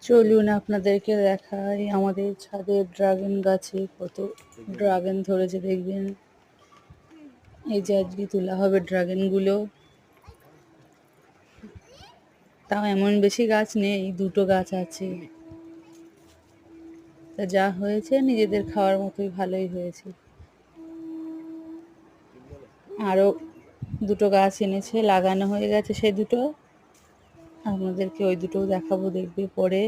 চলুন আপনাদেরকে দেখাই আমাদের ছাদের ড্রাগন গাছে কত ড্রাগন ধরেছে দেখবেন। এই যে আজকে তোলা হবে ড্রাগনগুলো। তাও এমন বেশি গাছ নেই, 2টো গাছ আছে। তা যা হয়েছে নিজেদের খাওয়ার মতোই ভালোই হয়েছে। আরও 2টো গাছ এনেছে, লাগানো হয়ে গেছে সেই 2টো। আপনাদেরকে ওই 2টোও দেখাবো, দেখবে পরে।